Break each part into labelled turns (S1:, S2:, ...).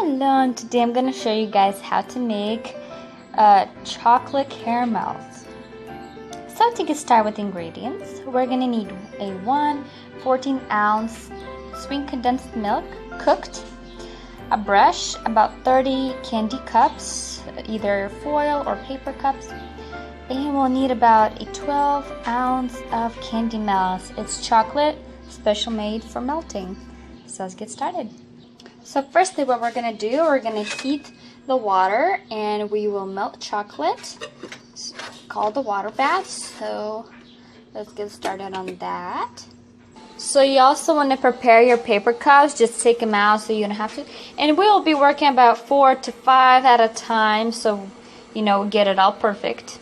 S1: Hello, and today I'm going to show you guys how to make chocolate caramels. So to get started with ingredients, we're going to need a 14-ounce sweet condensed milk cooked, a brush, about 30 candy cups, either foil or paper cups, and we'll need about a 12-ounce of candy melt. It's chocolate, special made for melting. So let's get started. So firstly, what we're going to do, we're going to heat the water and we will melt chocolate. It's called the water bath. So let's get started on that. So you also want to prepare your paper cups. Just take them out so you don't have to. And we'll be working about 4 to 5 at a time, so get it all perfect.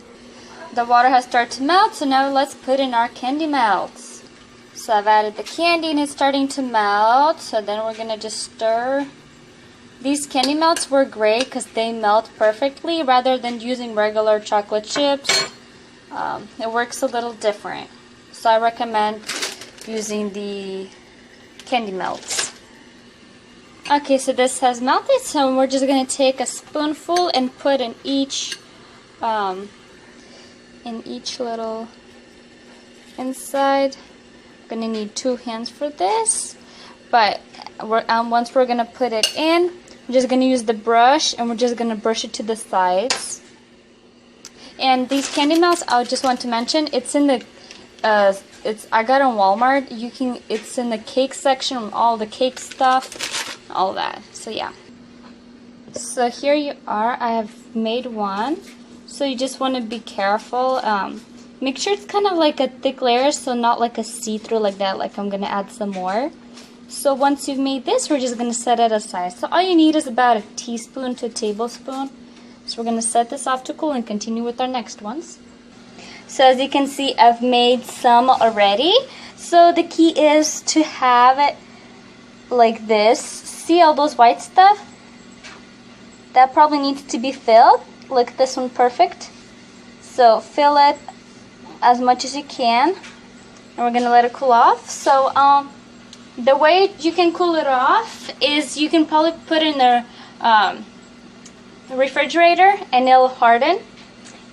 S1: The water has started to melt, so now let's put in our candy melts. So I've added the candy and it's starting to melt. So then we're going to just stir. These candy melts were great because they melt perfectly rather than using regular chocolate chips. It works a little different. So I recommend using the candy melts. Okay, so this has melted. So we're just going to take a spoonful and put in each little inside. Gonna need 2 hands for this, but once we're gonna put it in, we're just gonna use the brush and we're just gonna brush it to the sides. And these candy melts, I just want to mention, it's in the I got on Walmart. It's in the cake section, all the cake stuff, all that. So yeah. So here you are. I have made one. So you just want to be careful. Make sure it's kind of like a thick layer, so not like a see-through like that, like I'm going to add some more. So once you've made this, we're just going to set it aside. So all you need is about a teaspoon to a tablespoon. So we're going to set this off to cool and continue with our next ones. So as you can see, I've made some already. So the key is to have it like this. See all those white stuff? That probably needs to be filled. Like this one, perfect. So fill it as much as you can, and we're gonna let it cool off. So the way you can cool it off is you can probably put it in the refrigerator and it'll harden.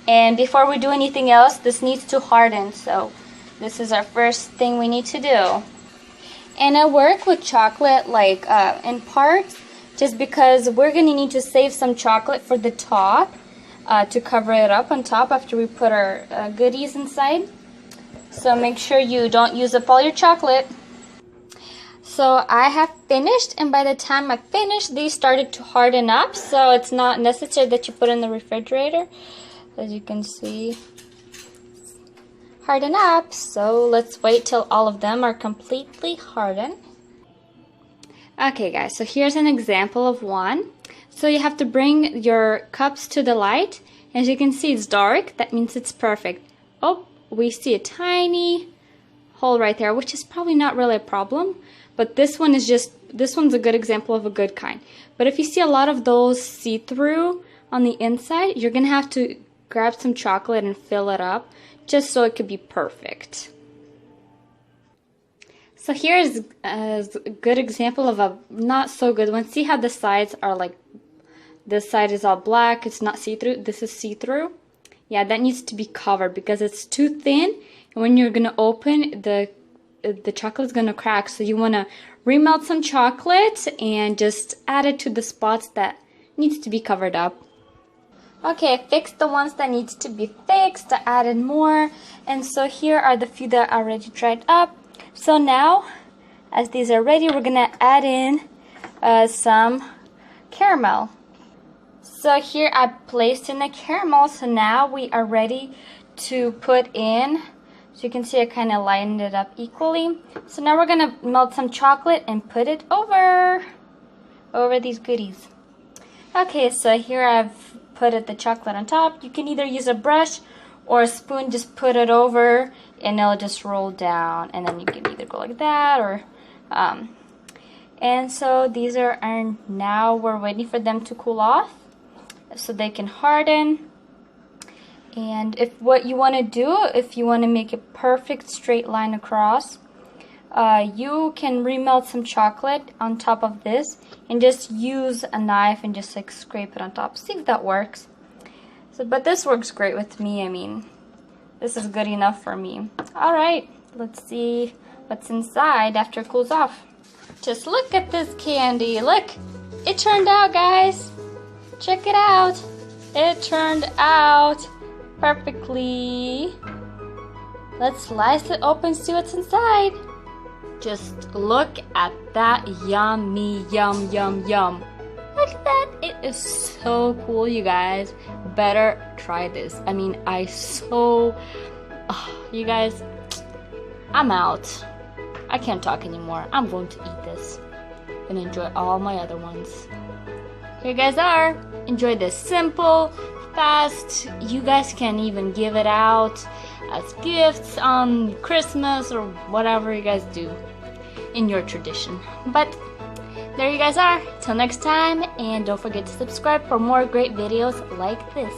S1: And before we do anything else, this needs to harden. So this is our first thing we need to do. And I work with chocolate like in parts, just because we're gonna need to save some chocolate for the top. To cover it up on top after we put our goodies inside. So make sure you don't use up all your chocolate. So I have finished, and by the time I finished, these started to harden up, so it's not necessary that you put in the refrigerator. As you can see, harden up. So let's wait till all of them are completely hardened. Okay guys, so here's an example of one. So you have to bring your cups to the light. As you can see, it's dark. That means it's perfect. Oh, we see a tiny hole right there, which is probably not really a problem. But this one's a good example of a good kind. But if you see a lot of those see-through on the inside, you're going to have to grab some chocolate and fill it up just so it could be perfect. So here's a good example of a not so good one. See how the sides are like, this side is all black, it's not see-through, this is see-through. Yeah, that needs to be covered because it's too thin, and when you're gonna open, the chocolate's gonna crack. So you wanna remelt some chocolate and just add it to the spots that needs to be covered up. Okay, I fixed the ones that needs to be fixed, I added more, and so here are the few that are already dried up. So now, as these are ready, we're gonna add in some caramel. So here I placed in the caramel, so now we are ready to put in. So you can see I kind of lined it up equally. So now we're gonna melt some chocolate and put it over these goodies. Okay, so here I've put the chocolate on top. You can either use a brush or a spoon, just put it over and it'll just roll down, and then you can either go like that or and so these are now we're waiting for them to cool off so they can harden. And if what you want to do, if you want to make a perfect straight line across, You can remelt some chocolate on top of this and just use a knife and just like scrape it on top. See if that works. So, but this works great with me. I mean, this is good enough for me. All right, let's see what's inside after it cools off. Just look at this candy. Look, it turned out, guys. Check it out. It turned out perfectly. Let's slice it open, see what's inside. Just look at that yummy, yum, yum, yum. Look at that. It is so cool, you guys. Better try this. I mean, you guys, I'm out. I can't talk anymore. I'm going to eat this and enjoy all my other ones. Here you guys are. Enjoy this simple, fast. You guys can even give it out as gifts on Christmas or whatever you guys do in your tradition. But there you guys are. Till next time, and don't forget to subscribe for more great videos like this.